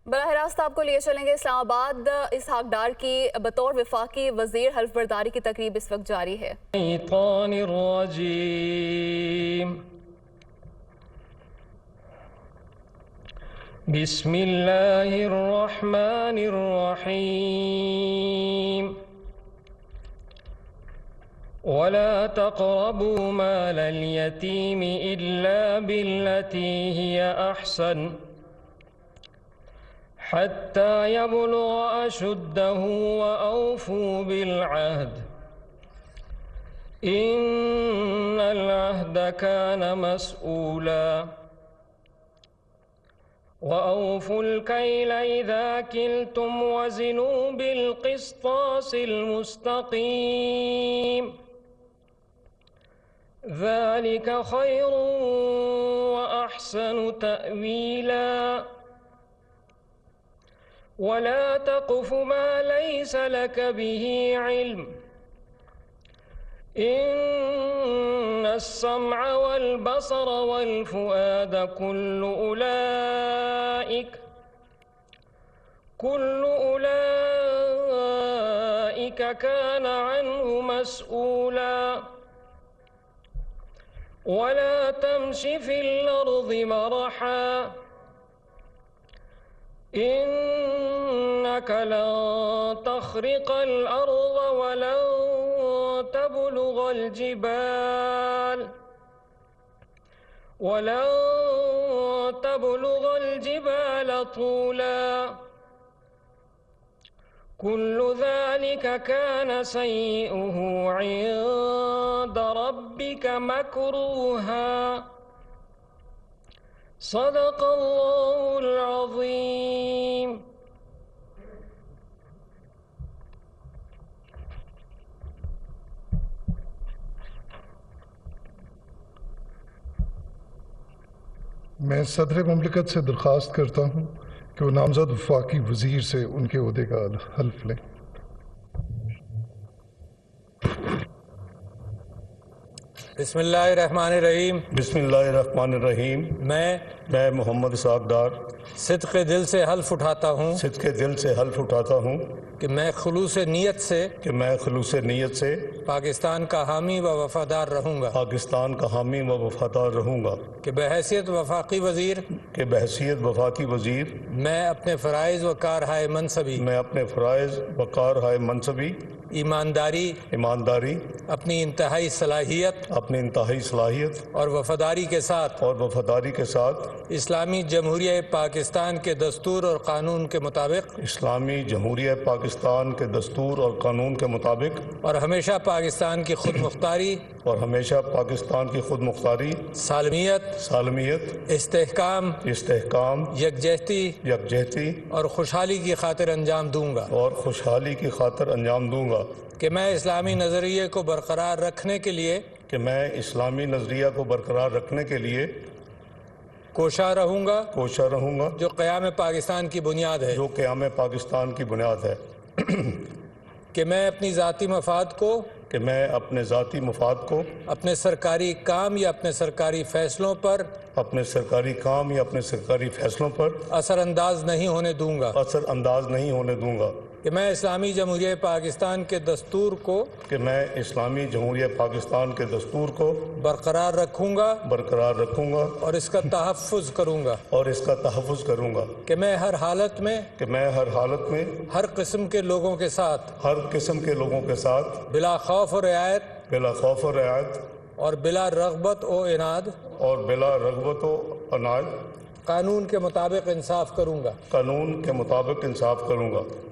براہ راست آپ کو لیے چلیں گے اسلام آباد۔ اسحاق ڈار کی بطور وفاقی وزیر حلف برداری کی تقریب اس وقت جاری ہے۔ الشیطان الرجیم بسم اللہ الرحمن الرحیم ولا تقربوا مال اليتيم إلا بالتي هي أحسن حتى يبلغ أشده وأوفوا بالعهد إن العهد كان مسؤولا وأوفوا الكيل إذا كلتم وزنوا بالقسطاس المستقيم ذلك خير وأحسن تأويلا ولا تقف ما ليس لك به علم إن السمع والبصر والفؤاد كل أولئك كان عنه مسؤولا ولا تمش في الأرض مرحا إنك لن تخرق الأرض ولن تبلغ الجبال طولا كل ذلك كان سيئه عند ربك مكروها صدق الله العظيم۔ میں صدر مملکت سے درخواست کرتا ہوں کہ وہ نامزد وفاقی وزیر سے ان کے عہدے کا حلف لیں۔ بسم اللہ الرحمن الرحیم۔ بسم اللہ الرحمن الرحیم۔ میں محمد اسحاق ڈار صدق دل سے حلف اٹھاتا ہوں صدق دل سے حلف اٹھاتا ہوں کہ میں خلوص نیت سے پاکستان کا حامی و وفادار رہوں گا کہ بحیثیت وفاقی وزیر میں اپنے فرائض و کارہائے منصبی ایمانداری اپنی انتہائی صلاحیت اور وفاداری کے ساتھ اسلامی جمہوریہ پاکستان کے دستور اور قانون کے مطابق اور ہمیشہ پاکستان کی خود مختاری سالمیت استحکام یکجہتی اور خوشحالی کی خاطر انجام دوں گا کہ میں اسلامی نظریے کو برقرار رکھنے کے لیے کوشاں رہوں گا جو قیام پاکستان کی بنیاد ہے کہ میں اپنے ذاتی مفاد کو اپنے سرکاری کام یا اپنے سرکاری فیصلوں پر اثر انداز نہیں ہونے دوں گا کہ میں اسلامی جمہوریہ پاکستان کے دستور کو برقرار رکھوں گا اور اس کا تحفظ کروں گا کہ میں ہر حالت میں ہر قسم کے لوگوں کے ساتھ بلا خوف و رعایت اور بلا رغبت و عناد قانون کے مطابق انصاف کروں گا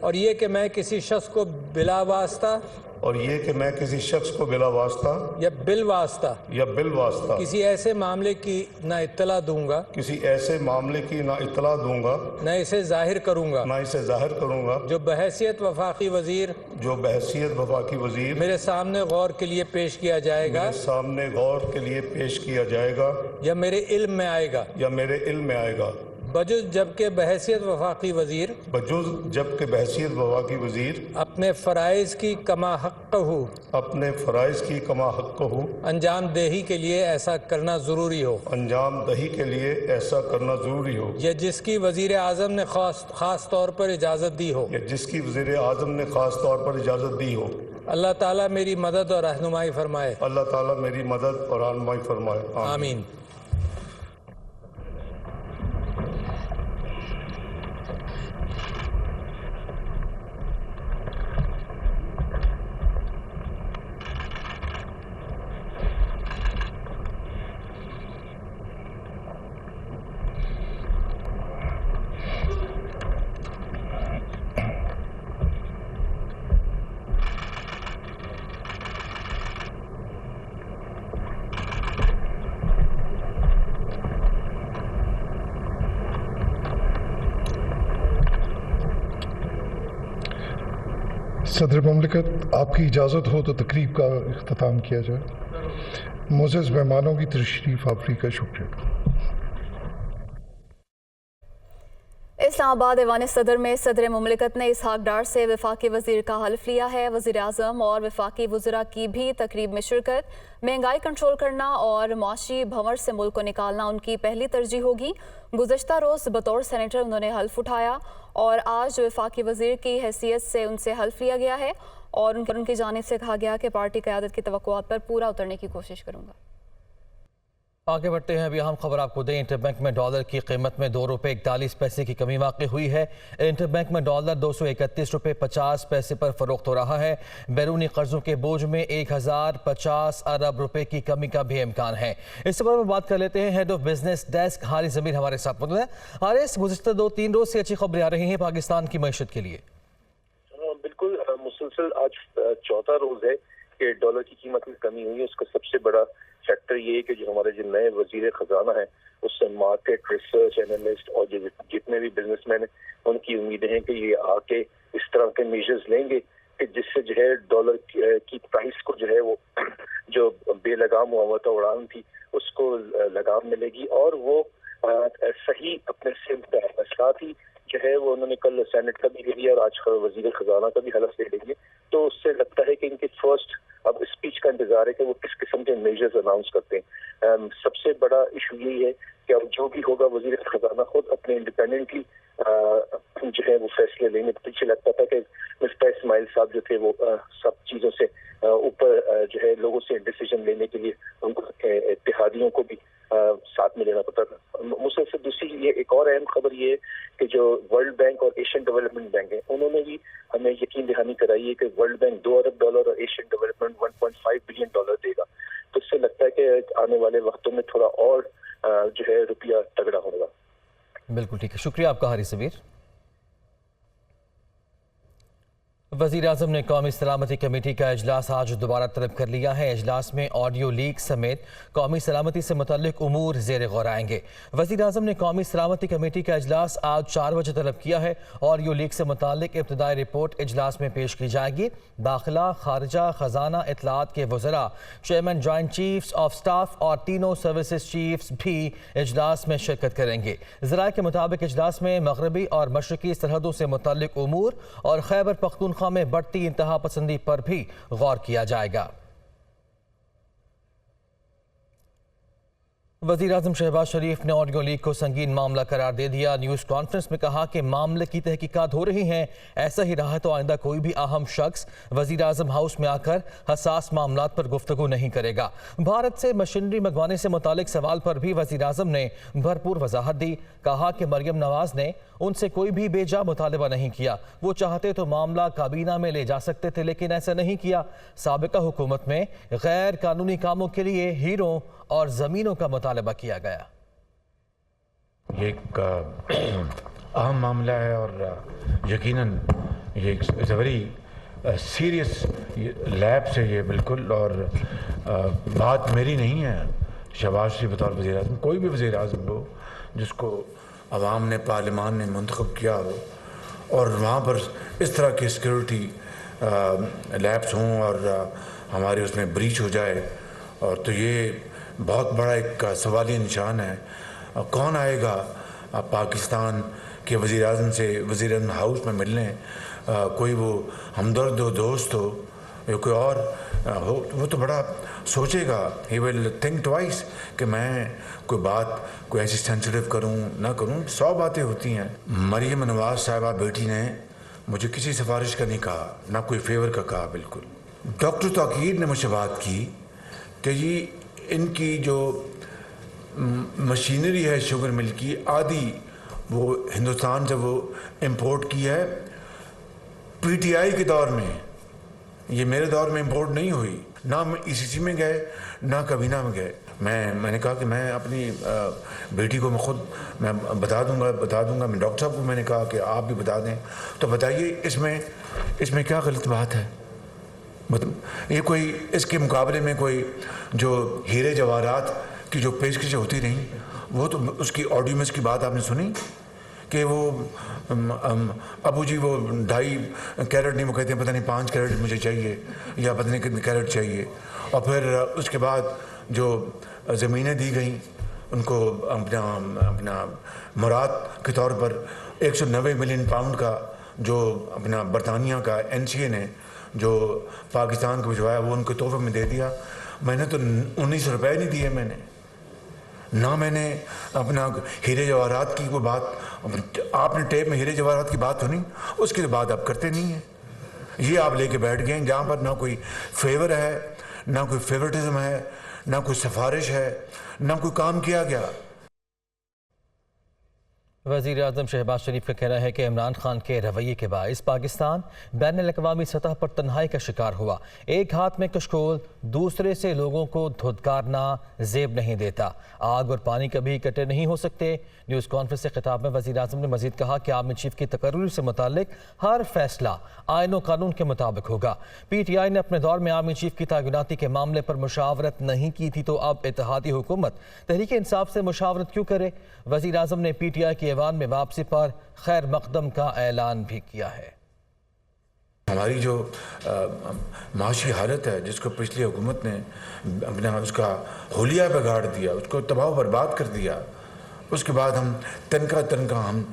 اور یہ کہ میں کسی شخص کو بلا واسطہ یا بالواسطہ کسی ایسے معاملے کی نہ اطلاع دوں گا نہ اسے ظاہر کروں گا جو بحیثیت وفاقی وزیر میرے سامنے غور کے لیے پیش کیا جائے گا یا میرے علم میں آئے گا बजुज़ जबकि बहैसियत वफाकी वज़ीर बजुज़ जबकि बहैसियत वफाकी वज़ीर अपने फ़राइज़ की कमा हक़ हो अपने फ़राइज़ की कमा हक़ हो अंजाम दही के लिए ऐसा करना ज़रूरी हो, अंजाम दही के लिए ऐसा करना ज़रूरी हो, या जिसकी वज़ीर आज़म ने ख़ास तौर पर इजाज़त दी हो। या जिसकी वज़ीर आज़म ने ख़ास तौर पर इजाज़त दी हो। अल्लाह ताला मेरी मदद और रहनुमाई फरमाए। अल्लाह ताला मेरी मदद और रहनुमाई फरमाए। आमीन। सदर मुमलिकत, आपकी इजाज़त हो तो तकरीब का इख्तिताम किया जाए। मोअज़्ज़ज़ मेहमानों की तशरीफ़ आवरी का शुक्रिया। इस्लामाबाद ऐवान सदर में सदर मुमलिकत ने इसहाक डार से वफाकी वज़ीर का हल्फ लिया है। वज़ीर आज़म और वफाकी वज़रा की भी तकरीब में शिरकत। महंगाई कंट्रोल करना और मुआशी भंवर से मुल्क को निकालना उनकी पहली तरजीह होगी। गुज़श्ता रोज़ बतौर सेनेटर उन्होंने हल्फ उठाया और आज वफाकी वज़ीर की हैसियत से उनसे हल्फ लिया गया है और उनकी जानिब से कहा गया कि पार्टी क़यादत की तवक्कुआत पर पूरा उतरने की कोशिश करूँगा। आगे बढ़ते हैं। अभी अहम खबर आपको दें, इंटरबैंक में डॉलर की कीमत में 2 रुपये 41 पैसे की कमी वाक़ हुई है। इंटरबैंक में डॉलर 231 रुपये 50 पैसे पर फरोख्त हो रहा है। बैरूनी कर्जों के बोझ में 1050 अरब रुपए की कमी का भी इम्कान है। इस बारे में बात कर लेते हैं। Head of business desk Haris Zameer हमारे साथ मौजूद है। हारिस, गुज़श्ता 2-3 रोज़ से अच्छी खबरें आ रही हैं पाकिस्तान की मईशत के लिए। बिल्कुल, मुसलसल आज चौथा रोज़ है कि डॉलर की कीमत में कमी हुई है। उसका सबसे बड़ा फैक्टर ये है कि जो हमारे जो नए वजीर खजाना है उससे मार्केट रिसर्च एनालिस्ट और जो जितने भी बिजनेसमैन हैं उनकी उम्मीदें हैं कि ये आके इस तरह के मेजर्स लेंगे कि जिससे जो है डॉलर की प्राइस को जो है वो जो बेलगाम हुआ था उड़ान थी उसको लगाम मिलेगी और वो सही अपने से आएगा। साथ ही जो है वो उन्होंने कल सेनेट का भी ले लिया और आज वजीर खजाना का भी हलफ ले लेंगे। तो उससे लगता है कि इनके फर्स्ट अब स्पीच का इंतजार है कि वो किस किस्म के मेजर्स अनाउंस करते हैं। सबसे बड़ा इशू यही है कि अब जो भी होगा वजीर खजाना खुद अपने इंडिपेंडेंटली जो है वो फैसले लेंगे। पीछे लगता था कि मिफ्ता इस्माइल साहब जो थे वो सब चीज़ों से ऊपर जो है लोगों से डिसीजन लेने के लिए उनको इत्तेहादियों को भी साथ में लेना पड़ता था। मुझसे दूसरी ये एक और अहम खबर ये है कि जो वर्ल्ड बैंक और एशियन डेवलपमेंट बैंक है उन्होंने भी हमें यकीन दहानी कराई है कि वर्ल्ड बैंक $2 अरब और एशियन डेवलपमेंट $1.5 बिलियन देगा। तो इससे लगता है कि आने वाले वक्तों में थोड़ा और जो है रुपया तगड़ा होगा। बिल्कुल ठीक है, शुक्रिया आपका हारिस ज़मीर। वज़ीर आज़म ने कौमी सलामती कमेटी का इजलास आज दोबारा तलब कर लिया है। इजलास में ऑडियो लीक समेत कौमी सलामती से मुतल्लिक उमूर ज़ेर गौर आएंगे। वज़ीर आज़म ने कौमी सलामती कमेटी का इजलास आज 4 बजे तलब किया है। ऑडियो लीक से मुतल्लिक इब्तदाई रिपोर्ट इजलास में पेश की जाएगी। दाखिला, खारजा, खजाना, इत्तलात के वज़रा, chairman joint chiefs of staff और तीनों सर्विसेज चीफ्स भी इजलास में शिरकत करेंगे। ज़राए के मुताबिक इजलास में मगरबी और मशरकी सरहदों से मुतल्लिक उमूर और खैबर पख्तूनख्वा में बढ़ती इंतहा पसंदी पर भी गौर किया जाएगा। वज़ीर आज़म शहबाज शरीफ ने ऑडियो लीक को संगीन मामला करार दे दिया। न्यूज़ कॉन्फ्रेंस में कहा कि मामले की तहकीकात हो रही हैं, ऐसा ही रहा तो आइंदा कोई भी अहम शख्स वज़ीर आज़म हाउस में आकर हसास मामलात पर गुफ्तगू नहीं करेगा। भारत से मशीनरी मंगवाने से मुतालिक सवाल पर भी वज़ीर आज़म ने भरपूर वजाहत दी। कहा कि मरियम नवाज ने उनसे कोई भी बेजा मुतालबा नहीं किया। वो चाहते तो मामला काबीना में ले जा सकते थे, लेकिन ऐसा नहीं किया। साबिका हुकूमत में गैर कानूनी कामों के लिए हीरों और ज़मीनों का मुतालबा किया गया। ये एक अहम मामला है और यकीनन ये it's a very serious lab से ये बिल्कुल, और बात मेरी नहीं है शहबाज शरीफ बतौर वज़ीर आज़म, कोई भी वज़ीर आज़म हो जिसको अवाम ने पार्लिमान ने मुंतखब किया हो और वहाँ पर इस तरह की सिक्योरिटी लैब्स हों और हमारे उसमें ब्रीच हो जाए, और तो ये बहुत बड़ा एक सवालिया निशान है। कौन आएगा पाकिस्तान के वज़ीर आज़म से वज़ीर आज़म हाउस में मिलने कोई वो हमदर्द हो, दोस्त हो या कोई और हो, वो तो बड़ा सोचेगा, ही विल थिंक ट्वाइस कि मैं कोई बात कोई ऐसी सेंसिटिव करूं ना करूं। 100 बातें होती हैं। मरीम नवाज साहिबा बेटी ने मुझे किसी सिफारिश का नहीं कहा, ना कोई फेवर का कहा। बिल्कुल डॉक्टर तौकीर ने मुझसे बात की कि जी इनकी जो मशीनरी है शुगर मिल की आधी वो हिंदुस्तान से वो इंपोर्ट की है पीटीआई के दौर में, ये मेरे दौर में इंपोर्ट नहीं हुई। ना हम ईसीसी में गए ना कबीना में गए। मैंने कहा कि मैं अपनी बेटी को मैं बता दूंगा। मैं डॉक्टर साहब को मैंने कहा कि आप भी बता दें। तो बताइए इसमें क्या गलत बात है? मतलब ये कोई इसके मुकाबले में कोई जो हीरे जवाहरात की जो पेशकशें होती रहीं, वो तो उसकी ऑडियो में इसकी बात आपने सुनी कि वो अबू जी वो 2.5 कैरेट नहीं, वो कहते हैं पता नहीं 5 कैरेट मुझे चाहिए या पता नहीं कितने कैरेट चाहिए। और फिर उसके बाद जो ज़मीनें दी गई उनको अपना मुराद के तौर पर 190 मिलियन पाउंड का जो अपना बरतानिया का एनसीए ने जो पाकिस्तान को भिजवाया वो उनको तोहफे में दे दिया। मैंने तो 19 रुपये नहीं दिए, ना मैंने अपना हीरे जवाहरात की कोई बात, आपने टेप में हीरे जवाहरात की बात सुनी, उसकी तो बात आप करते नहीं हैं। ये आप लेके बैठ गए जहाँ पर ना कोई फेवर है, ना कोई फेवरेटिज्म है, ना कोई सिफारिश है, ना कोई काम किया गया। वज़ीर आज़म शहबाज शरीफ का कहना है कि इमरान खान के रवैये के बाइस पाकिस्तान बैनुल-अक़वामी सतह पर तन्हाई का शिकार हुआ। एक हाथ में कशकोल, दूसरे से लोगों को धुतकारना ज़ेब नहीं देता। आग और पानी कभी इकट्ठे नहीं हो सकते। न्यूज़ कॉन्फ्रेंस से खिताब में वज़ीर आज़म ने मज़ीद कहा कि आर्मी चीफ की तकर्री से मुताल्लिक हर फैसला आईन और कानून के मुताबिक होगा। PTI ने अपने दौर में आर्मी चीफ की तैनाती के मामले पर मुशावरत नहीं की थी, तो अब इत्तेहादी हुकूमत तहरीक इंसाफ से मुशावरत क्यों करे? वज़ीर आज़म ने PTI की ऐवान में वापसी पर खैर मकदम का ऐलान भी किया है। हमारी जो माशी हालत है जिसको पिछली हुकूमत ने अपना उसका होलिया बिगाड़ दिया, उसको तबाह बर्बाद कर दिया, उसके बाद हम तनका हम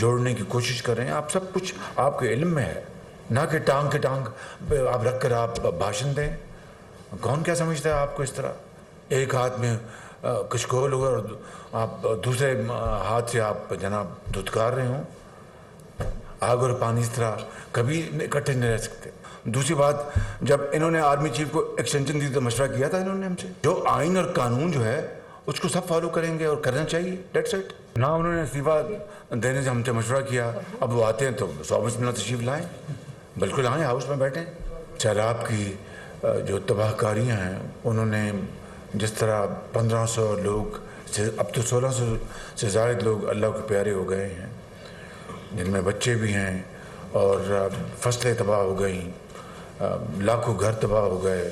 जोड़ने की कोशिश कर रहे हैं। आप सब कुछ आपके इल्म में है, ना कि टांग के टांग आप रख कर आप भाषण दें। कौन क्या समझता है आपको इस तरह? एक हाथ में कशकोल हो और आप दूसरे हाथ से आप जनाब धुतकार रहे हो। आग और पानी इस तरह कभी इकट्ठे नहीं रह सकते। दूसरी बात, जब इन्होंने आर्मी चीफ को एक्सटेंशन दी तो मशवरा किया था इन्होंने हमसे, जो आइन और कानून जो है उसको सब फॉलो करेंगे और करना चाहिए, डेट्स इट। ना उन्होंने इस्तीफा देने से हमसे मशवरा किया। अब वो आते हैं तो 100 मिनट तशरीफ लाएँ, बिल्कुल आएँ, हाउस में बैठें। सैलाब की जो तबाहकारियाँ हैं, उन्होंने जिस तरह 1500 लोग से अब तो 1600 से ज़ायद लोग अल्लाह के प्यारे हो गए हैं, जिनमें बच्चे भी हैं, और फसलें तबाह हो गई, लाखों घर तबाह हो गए,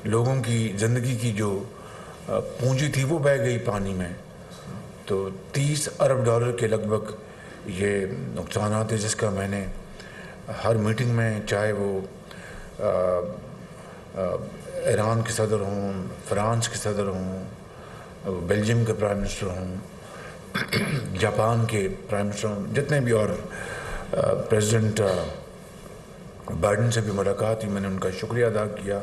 लोगों की ज़िंदगी की जो पूंजी थी वो बह गई पानी में। तो 30 अरब डॉलर के लगभग ये नुकसानात है, जिसका मैंने हर मीटिंग में, चाहे वो ईरान के सदर हों, फ्रांस के सदर हों, बेल्जियम के प्राइम मिनिस्टर हों, जापान के प्राइम मिनिस्टर हों, जितने भी, और प्रेसिडेंट बाइडन से भी मुलाकात हुई, मैंने उनका शुक्रिया अदा किया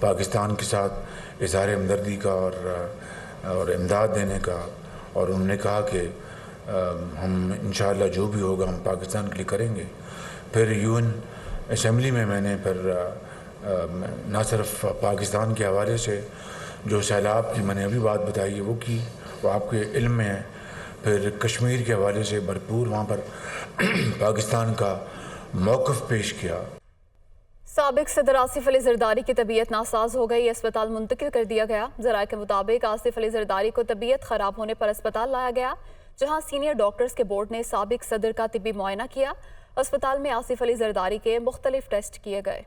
पाकिस्तान के साथ इज़हार हमदर्दी का और इमदाद देने का। और उन्होंने कहा कि हम इंशाअल्लाह जो भी होगा हम पाकिस्तान के लिए करेंगे। फिर UN असेंबली में मैंने फिर ना सिर्फ पाकिस्तान के हवाले से जो सैलाब की मैंने अभी बात बताई है वो की, वो आपके इल्म में है। फिर कश्मीर के हवाले से भरपूर वहाँ पर पाकिस्तान का मौक़िफ़ पेश किया। साबिक सदर आसिफ अली जरदारी की तबीयत नासाज हो गई, अस्पताल मुंतकिल कर दिया गया। ज़राए के मुताबिक आसिफ अली जरदारी को तबीयत ख़राब होने पर अस्पताल लाया गया, जहां सीनियर डॉक्टर्स के बोर्ड ने साबिक सदर का तिब्बी मुआयना किया। अस्पताल में आसिफ अली जरदारी के मुख्तलिफ टेस्ट किए गए।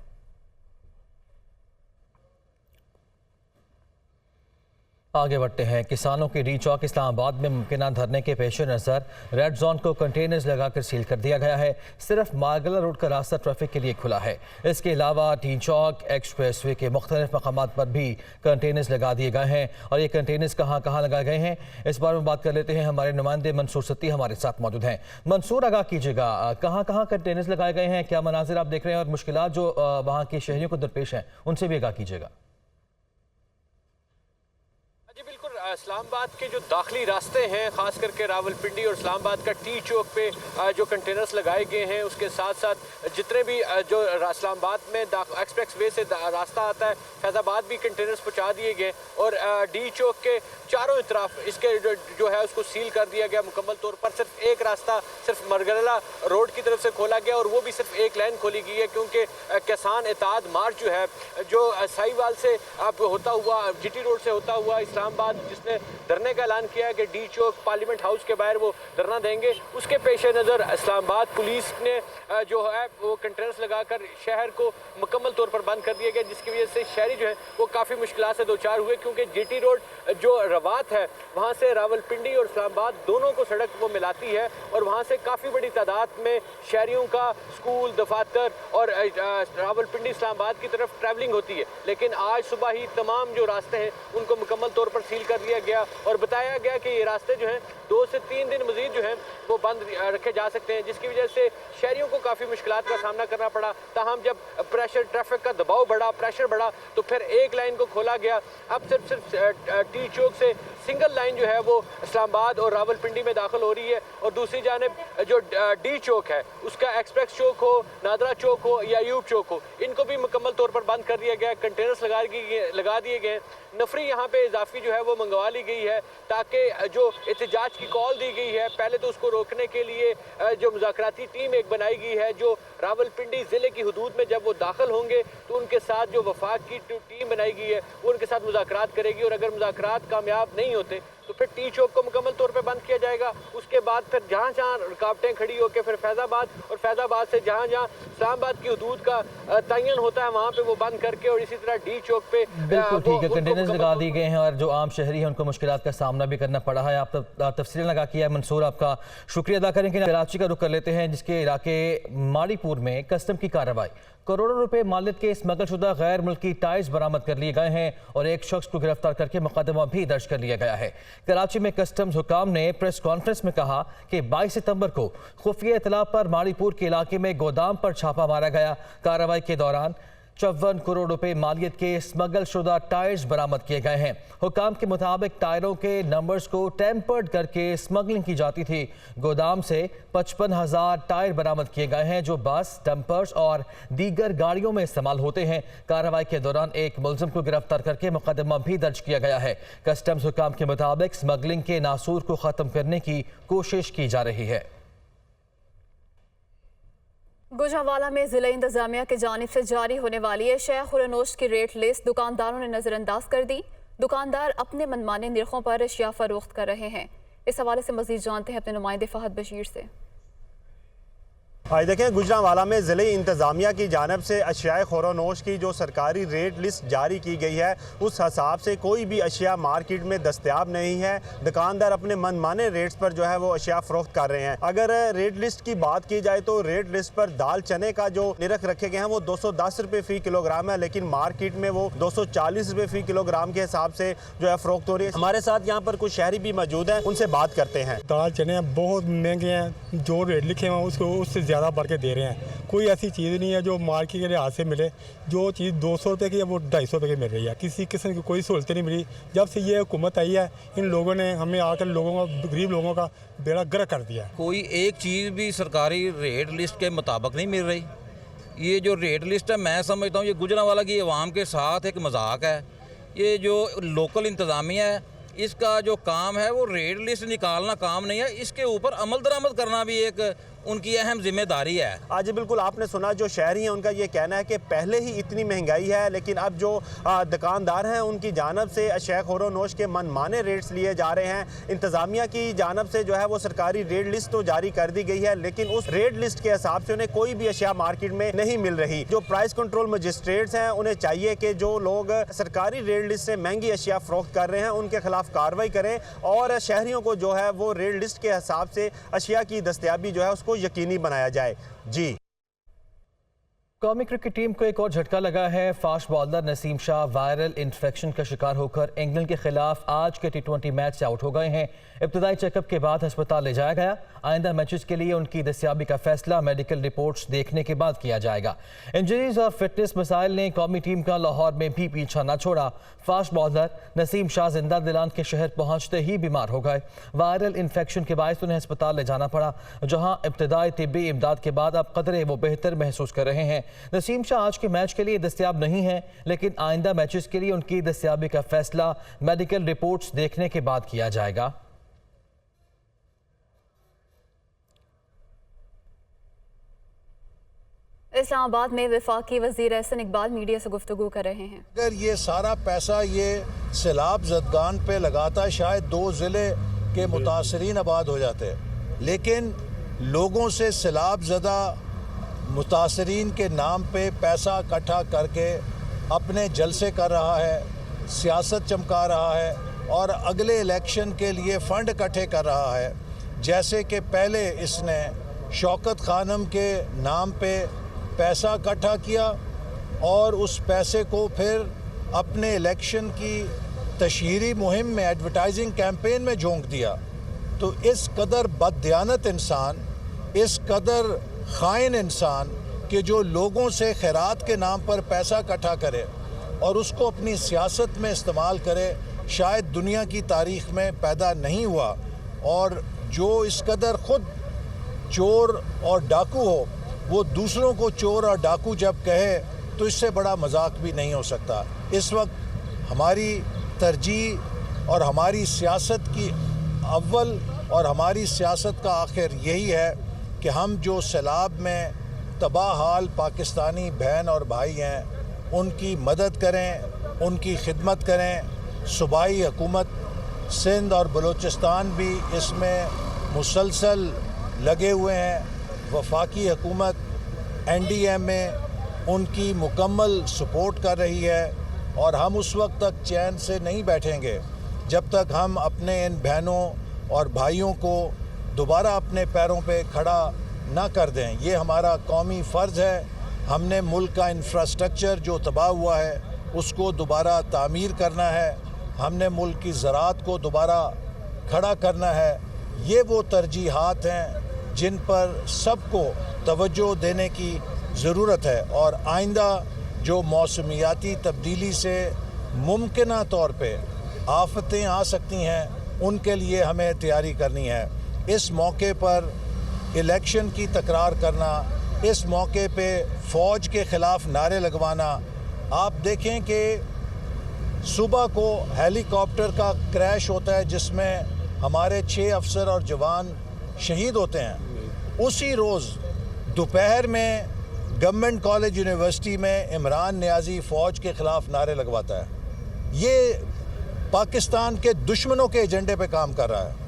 आगे बढ़ते हैं। किसानों की डी चौक इस्लामाबाद में मुमकिन धरने के पेश नज़र रेड जोन को कंटेनर्स लगाकर सील कर दिया गया है। सिर्फ मारगला रोड का रास्ता ट्रैफिक के लिए खुला है। इसके अलावा डी चौक एक्सप्रेस वे के मुख्तलिफ मकामात पर भी कंटेनर्स लगा दिए गए हैं। और ये कंटेनर्स कहाँ कहाँ लगाए गए हैं, इस बारे में बात कर लेते हैं। हमारे नुमाइंदे मंसूर सत्ती हमारे साथ मौजूद हैं। मंसूर, आगाह कीजिएगा, कहाँ कहाँ कंटेनर्स लगाए गए हैं, क्या मनाजिर आप देख रहे हैं और मुश्किलात जो वहाँ के शहरियों को दरपेश हैं उनसे भी आगाह कीजिएगा। जी बिल्कुल, इस्लामाबाद के जो दाखिली रास्ते हैं, ख़ास करके रावलपिंडी और इस्लामाबाद का टी चौक पे जो कंटेनर्स लगाए गए हैं, उसके साथ साथ जितने भी जो इस्लामाबाद में एक्सप्रेस वे से रास्ता आता है, फैज़ाबाद भी कंटेनर्स पहुंचा दिए गए और डी चौक के चारों तरफ इसके जो है उसको सील कर दिया गया मुकम्मल तौर पर। सिर्फ एक रास्ता सिर्फ मरगला रोड की तरफ से खोला गया और वो भी सिर्फ एक लाइन खोली गई है, क्योंकि किसान इत्तेहाद मार्च जो है जो साहिवाल से होता हुआ GT रोड से होता हुआ इस्लामाबाद जिसने धरने का ऐलान किया है कि डी चौक पार्लियामेंट हाउस के बाहर वो धरना देंगे, उसके पेश नज़र इस्लामाबाद पुलिस ने जो है वो कंटेनर्स लगाकर शहर को मुकम्मल तौर पर बंद कर दिया गया, जिसकी वजह से शहरी जो है वो काफ़ी मुश्किलात से दो चार हुए, क्योंकि GT रोड जो रवात है वहाँ से रावलपिंडी और इस्लामाबाद दोनों को सड़क वो मिलाती है और वहाँ से काफ़ी बड़ी तादाद में शहरियों का स्कूल, दफातर और रावलपिंडी इस्लामाबाद की तरफ ट्रैवलिंग होती है। लेकिन आज सुबह ही तमाम जो रास्ते हैं उनको मुकम्मल तौर पर सील कर दिया गया और बताया गया कि ये रास्ते जो हैं 2 से 3 दिन मजीद जो हैं वो बंद रखे जा सकते हैं, जिसकी वजह से शहरियों को काफ़ी मुश्किलात का सामना करना पड़ा। ताहम जब ट्रैफिक का दबाव बढ़ा, प्रेशर बढ़ा, तो फिर एक लाइन को खोला गया। अब सिर्फ टी चौक से सिंगल लाइन जो है वो इस्लामाबाद और रावलपिंडी में दाखिल हो रही है और दूसरी जानिब जो डी चौक है उसका एक्सप्रेस चौक हो, नादरा चौक हो या यूब चौक हो, इनको भी मुकम्मल तौर पर बंद कर दिया गया। कंटेनर्स लगा दिए गए। नफरी यहाँ पे इजाफी जो है वो मंगवा ली गई है ताकि जो एहतजाज की कॉल दी गई है, पहले तो उसको रोकने के लिए जो मुज़ाकराती टीम एक बनाई गई है जो रावलपिंडी ज़िले की हदूद में जब वो दाखिल होंगे तो उनके साथ जो वफाक की टीम बनाई गई है वो उनके साथ मुज़ाकरात करेगी और अगर मुज़ाकरात कामयाब नहीं होते तो फिर टी चौक को मुकम्मल तौर पे बंद किया जाएगा। उसके बाद फिर जहाँ जहाँ रुकावटें खड़ी होकर फिर फैज़ाबाद और फैज़ाबाद से जहाँ जहाँ इस्लामाबाद की हदूद का तयन होता है वहाँ पे वो बंद करके और इसी तरह डी चौक पे बिल्कुल ठीक है, कंटेनर्स लगा दिए गए हैं और जो आम शहरी हैं उनको मुश्किलात का सामना भी करना पड़ा है। आप तफसील लगा किया है। मंसूर, आपका शुक्रिया अदा करेंगे। कराची का रुख कर लेते हैं, जिसके इलाके माड़ीपुर में कस्टम की कार्रवाई, करोड़ों रुपए मालियत के स्मगल शुदा गैर मुल्की टायर्स बरामद कर लिए गए हैं और एक शख्स को गिरफ्तार करके मुकदमा भी दर्ज कर लिया गया है। कराची में कस्टम्स हुकाम ने प्रेस कॉन्फ्रेंस में कहा कि 22 सितंबर को खुफिया इतला पर माड़ीपुर के इलाके में गोदाम पर छापा मारा गया। कार्रवाई के दौरान 54 करोड़ रुपए मालियत के स्मगल शुदा टायर्स बरामद किए गए हैं। हुकाम के मुताबिक टायरों के नंबर्स को टेम्पर्ड करके स्मगलिंग की जाती थी। गोदाम से 55,000 टायर बरामद किए गए हैं जो बस, डंपर्स और दीगर गाड़ियों में इस्तेमाल होते हैं। कार्रवाई के दौरान एक मुलजिम को गिरफ्तार करके मुकदमा भी दर्ज किया गया है। कस्टम्स हुकाम के मुताबिक स्मगलिंग के नासूर को ख़त्म करने की कोशिश की जा रही है। गुजरांवाला में ज़िला इंतजामिया की जानिब से जारी होने वाली है शेख खुरनोश की रेट लिस्ट दुकानदारों ने नज़रअंदाज कर दी। दुकानदार अपने मनमाने निर्खों पर अशिया फरोख्त कर रहे हैं। इस हवाले से मज़ीद जानते हैं अपने नुमाइंदे फहद बशीर से। आज देखें, गुजरांवाला में ज़िले इंतज़ामिया की जानिब से अशिया खुरनोश की जो सरकारी रेट लिस्ट जारी की गई है उस हिसाब से कोई भी अशिया मार्केट में दस्तयाब नहीं है। दुकानदार अपने मनमाने रेट्स पर जो है वो अशिया फ़रोख्त कर रहे हैं। अगर रेट लिस्ट की बात की जाए तो रेट लिस्ट पर दाल चने का जो निरख रखे गए हैं वो 210 रुपये फ़ी किलोग्राम है, लेकिन मार्केट में वो 240 रुपये फ़ी किलोग्राम के हिसाब से जो है फ़रोख्त हो रही है। हमारे साथ यहाँ पर कुछ शहरी भी मौजूद हैं, उनसे बात करते हैं। दाल चने बहुत महंगे हैं, जो रेट लिखे हैं उसको उससे ज़्यादा बढ़ के दे रहे हैं। कोई ऐसी चीज़ नहीं है जो मार्केट के लिहाज से मिले। जो चीज़ 200 रुपये की है वो 250 रुपये की मिल रही है। किसी किस्म की कोई सहूलतें नहीं मिली। जब से ये हुकूमत आई है इन लोगों ने हमें आकर लोगों का, गरीब लोगों का बेड़ा गर्क कर दिया। कोई एक चीज़ भी सरकारी रेट लिस्ट के मुताबिक नहीं मिल रही। ये जो रेट लिस्ट है मैं समझता हूँ ये गुजरांवाला की आवाम के साथ एक मजाक है। ये जो लोकल इंतज़ामिया है इसका जो काम है वो रेट लिस्ट निकालना काम नहीं है, इसके ऊपर अमल दरामद करना भी एक ان کی اہم ذمہ داری ہے۔ آج بالکل آپ نے سنا جو شہری ہیں ان کا یہ کہنا ہے کہ پہلے ہی اتنی مہنگائی ہے، لیکن اب جو دکاندار ہیں ان کی جانب سے اشیاء خور و نوش کے من مانے ریٹس لیے جا رہے ہیں۔ انتظامیہ کی جانب سے جو ہے وہ سرکاری ریٹ لسٹ تو جاری کر دی گئی ہے، لیکن اس ریٹ لسٹ کے حساب سے انہیں کوئی بھی اشیاء مارکیٹ میں نہیں مل رہی۔ جو پرائس کنٹرول مجسٹریٹس ہیں انہیں چاہیے کہ جو لوگ سرکاری ریٹ لسٹ سے مہنگی اشیاء فروخت کر رہے ہیں ان کے خلاف کارروائی کریں اور شہریوں کو جو ہے وہ ریٹ لسٹ کے حساب سے اشیاء کی دستیابی جو ہے اس کو یقینی بنایا جائے۔ جی قومی کرکٹ ٹیم کو ایک اور جھٹکا لگا ہے۔ فاسٹ بالر نسیم شاہ وائرل انفیکشن کا شکار ہو کر انگلینڈ کے خلاف آج کے ٹی20 میچ سے آؤٹ ہو گئے ہیں۔ ابتدائی چیک اپ کے بعد ہسپتال لے جایا گیا۔ آئندہ میچز کے لیے ان کی دستیابی کا فیصلہ میڈیکل رپورٹس دیکھنے کے بعد کیا جائے گا۔ انجریز اور فٹنس مسائل نے قومی ٹیم کا لاہور میں بھی پیچھا نہ چھوڑا۔ فاسٹ بالر نسیم شاہ زندہ دلان کے شہر پہنچتے ہی بیمار ہو گئے۔ وائرل انفیکشن کے باعث انہیں ہسپتال لے جانا پڑا، جہاں ابتدائی طبی امداد کے بعد اب قدرے وہ بہتر محسوس کر رہے ہیں۔ نسیم شاہ آج کے میچ کے لیے دستیاب نہیں ہیں، لیکن آئندہ میچز کے لیے ان کی دستیابی کا فیصلہ میڈیکل رپورٹس دیکھنے کے بعد کیا جائے گا۔ اسلام آباد میں وفاقی وزیر احسن اقبال میڈیا سے گفتگو کر رہے ہیں۔ اگر یہ سارا پیسہ یہ سیلاب زدگان پہ لگاتا شاید 2 ضلع کے متاثرین آباد ہو جاتے، لیکن لوگوں سے سیلاب زدہ متاثرین کے نام پہ پیسہ اکٹھا کر کے اپنے جلسے کر رہا ہے، سیاست چمکا رہا ہے اور اگلے الیکشن کے لیے فنڈ اکٹھے کر رہا ہے۔ جیسے کہ پہلے اس نے شوکت خانم کے نام پہ پیسہ اکٹھا کیا اور اس پیسے کو پھر اپنے الیکشن کی تشہیری مہم میں ایڈورٹائزنگ کیمپین میں جھونک دیا۔ تو اس قدر بددیانت انسان، اس قدر خائن انسان کہ جو لوگوں سے خیرات کے نام پر پیسہ اکٹھا کرے اور اس کو اپنی سیاست میں استعمال کرے، شاید دنیا کی تاریخ میں پیدا نہیں ہوا۔ اور جو اس قدر خود چور اور ڈاکو ہو، وہ دوسروں کو چور اور ڈاکو جب کہے تو اس سے بڑا مذاق بھی نہیں ہو سکتا۔ اس وقت ہماری ترجیح اور ہماری سیاست کی اول اور ہماری سیاست کا آخر یہی ہے کہ ہم جو سیلاب میں تباہ حال پاکستانی بہن اور بھائی ہیں ان کی مدد کریں، ان کی خدمت کریں۔ صوبائی حکومت سندھ اور بلوچستان بھی اس میں مسلسل لگے ہوئے ہیں۔ وفاقی حکومت NDM میں ان کی مکمل سپورٹ کر رہی ہے اور ہم اس وقت تک چین سے نہیں بیٹھیں گے جب تک ہم اپنے ان بہنوں اور بھائیوں کو دوبارہ اپنے پیروں پہ کھڑا نہ کر دیں۔ یہ ہمارا قومی فرض ہے۔ ہم نے ملک کا انفراسٹرکچر جو تباہ ہوا ہے اس کو دوبارہ تعمیر کرنا ہے، ہم نے ملک کی زراعت کو دوبارہ کھڑا کرنا ہے۔ یہ وہ ترجیحات ہیں جن پر سب کو توجہ دینے کی ضرورت ہے، اور آئندہ جو موسمیاتی تبدیلی سے ممکنہ طور پہ آفتیں آ سکتی ہیں ان کے لیے ہمیں تیاری کرنی ہے۔ اس موقع پر الیکشن کی تکرار کرنا، اس موقع پہ فوج کے خلاف نعرے لگوانا، آپ دیکھیں کہ صبح کو ہیلی کاپٹر کا کریش ہوتا ہے جس میں ہمارے 6 افسر اور جوان شہید ہوتے ہیں۔ اسی روز دوپہر میں گورنمنٹ کالج یونیورسٹی میں عمران نیازی فوج کے خلاف نعرے لگواتا ہے۔ یہ پاکستان کے دشمنوں کے ایجنڈے پہ کام کر رہا ہے۔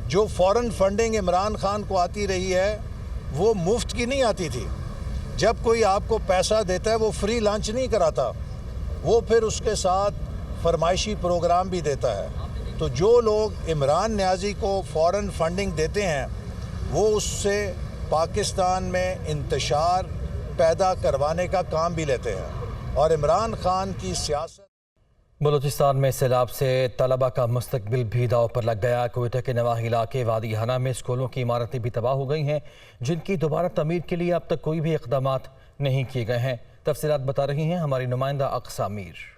جو فورن فنڈنگ عمران خان کو آتی رہی ہے وہ مفت کی نہیں آتی تھی۔ جب کوئی آپ کو پیسہ دیتا ہے وہ فری لنچ نہیں کراتا، وہ پھر اس کے ساتھ فرمائشی پروگرام بھی دیتا ہے۔ تو جو لوگ عمران نیازی کو فورن فنڈنگ دیتے ہیں وہ اس سے پاکستان میں انتشار پیدا کروانے کا کام بھی لیتے ہیں، اور عمران خان کی سیاست۔ بلوچستان میں سیلاب سے طلبہ کا مستقبل بھی داؤ پر لگ گیا۔ کوئٹہ کے نواحی علاقے وادی ہنا میں اسکولوں کی عمارتیں بھی تباہ ہو گئی ہیں جن کی دوبارہ تعمیر کے لیے اب تک کوئی بھی اقدامات نہیں کیے گئے ہیں۔ تفصیلات بتا رہی ہیں ہماری نمائندہ اقصی میر۔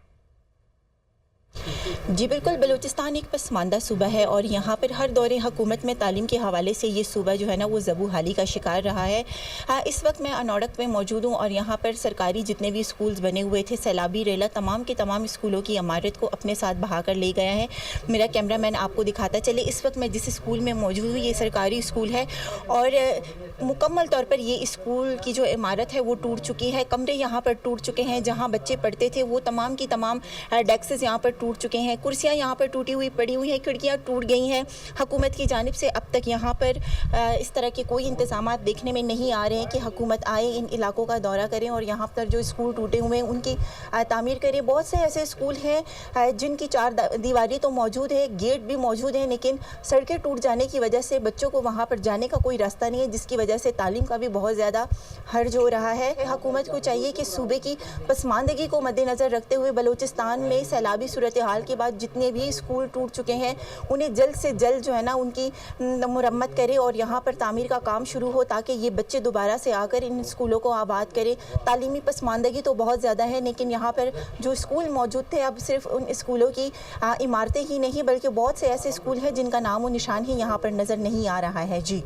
जी बिल्कुल, बलूचिस्तान एक पसमानदा सूबा है और यहाँ पर हर दौरे हुकूमत में तालीम के हवाले से ये सूबा जो है ना वो ज़बू हाली का शिकार रहा है। इस वक्त मैं अनौड़क में मौजूद हूँ और यहाँ पर सरकारी जितने भी स्कूल्स बने हुए थे, सैलाबी रेला तमाम के तमाम स्कूलों की इमारत को अपने साथ बहा कर ले गया है। मेरा कैमरा मैन आपको दिखाता चले, इस वक्त मैं जिस स्कूल में मौजूद हूँ ये सरकारी स्कूल है और मुकम्मल तौर पर ये स्कूल की जो इमारत है वो टूट चुकी है। कमरे यहाँ पर टूट चुके हैं, जहाँ बच्चे पढ़ते थे वो तमाम की तमाम डेस्क यहाँ पर टूट चुके हैं, कुर्सियाँ यहाँ पर टूटी हुई पड़ी हुई हैं, खिड़कियाँ टूट गई हैं। हुकूमत की जानिब से अब तक यहाँ पर इस तरह के कोई इंतज़ामात देखने में नहीं आ रहे हैं कि हुकूमत आए, इन इलाकों का दौरा करें और यहाँ पर जो स्कूल टूटे हुए हैं उनकी तामीर करें। बहुत से ऐसे स्कूल हैं जिनकी चार दीवारी तो मौजूद है, गेट भी मौजूद है, लेकिन सड़कें टूट जाने की वजह से बच्चों को वहाँ पर जाने का कोई रास्ता नहीं है, जिसकी वजह से तालीम का भी बहुत ज़्यादा हर्ज हो रहा है। हुकूमत को चाहिए कि सूबे की पसमानदगी को मद्देनज़र रखते हुए बलूचिस्तान में सैलाबी सूरत हाल के बाद जितने भी स्कूल टूट चुके हैं उन्हें जल्द से जल्द जो है ना उनकी मुरम्मत करे और यहाँ पर तामीर का काम शुरू हो ताकि ये बच्चे दोबारा से आकर इन स्कूलों को आबाद करें। तालीमी पसमानदगी तो बहुत ज़्यादा है, लेकिन यहाँ पर जो स्कूल मौजूद थे अब सिर्फ उन स्कूलों की इमारतें ही नहीं बल्कि बहुत से ऐसे स्कूल हैं जिनका नामो निशान ही यहाँ पर नज़र नहीं आ रहा है। जी,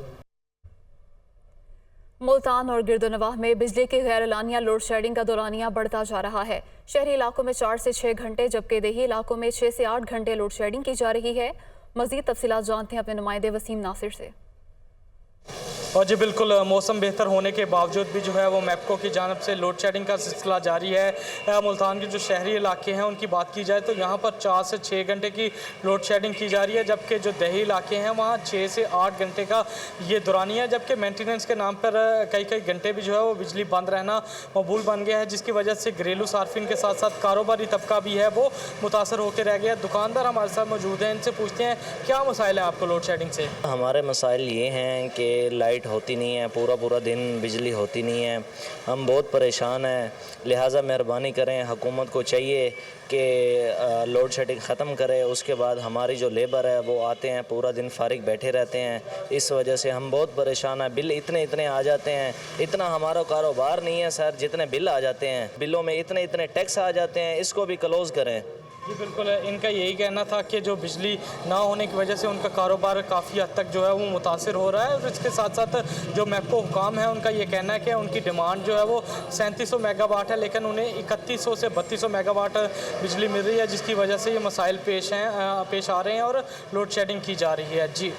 मुल्तान और गिरदोनवाह में बिजली की गैर एलानिया लोड शेडिंग का दौरानिया बढ़ता जा रहा है। शहरी इलाकों में 4 से 6 घंटे जबकि देही इलाकों में 6 से 8 घंटे लोड शेडिंग की जा रही है। मज़ीद तफसीलात जानते हैं अपने नुमाइंदे वसीम नासिर से। और जी बिल्कुल, मौसम बेहतर होने के बावजूद भी जो है वो मैपको की जानब से लोड शेडिंग का सिलसिला जारी है। मुल्तान के जो शहरी इलाके हैं उनकी बात की जाए तो यहाँ पर 4 से 6 घंटे की लोड शेडिंग की जा रही है, जबकि जो देही इलाके हैं वहाँ 6 से 8 घंटे का ये दौरानिया है। जबकि मेंटेनेंस के नाम पर कई घंटे भी जो है वो बिजली बंद रहना मकबूल बन गया है, जिसकी वजह से घरेलू सार्फिन के साथ साथ कारोबारी तबका भी है वो मुतासर होकर रह गया। दुकानदार हमारे साथ मौजूद हैं, इनसे पूछते हैं क्या मसाइल है आपको लोड शेडिंग से। हमारे मसाइल ये हैं कि लाइट होती नहीं है, पूरा दिन बिजली होती नहीं है, हम बहुत परेशान हैं। लिहाजा मेहरबानी करें, हुकूमत को चाहिए कि लोड शेडिंग ख़त्म करे। उसके बाद हमारी जो लेबर है वो आते हैं पूरा दिन फारिग बैठे रहते हैं, इस वजह से हम बहुत परेशान हैं। बिल इतने आ जाते हैं, इतना हमारा कारोबार नहीं है सर, जितने बिल आ जाते हैं, बिलों में इतने टैक्स आ जाते हैं, इसको भी क्लोज़ करें। जी बिल्कुल, इनका यही कहना था कि जो बिजली ना होने की वजह से उनका कारोबार काफ़ी हद तक जो है वो मुतासिर हो रहा है और इसके साथ साथ जो मैपको हुकाम है उनका ये कहना है कि उनकी डिमांड जो है वो 3700 मेगावाट है, लेकिन उन्हें 3100 से 3200 मेगावाट बिजली मिल रही है, जिसकी वजह से ये मसाइल पेश आ रहे हैं और लोड शेडिंग की जा रही है। जी।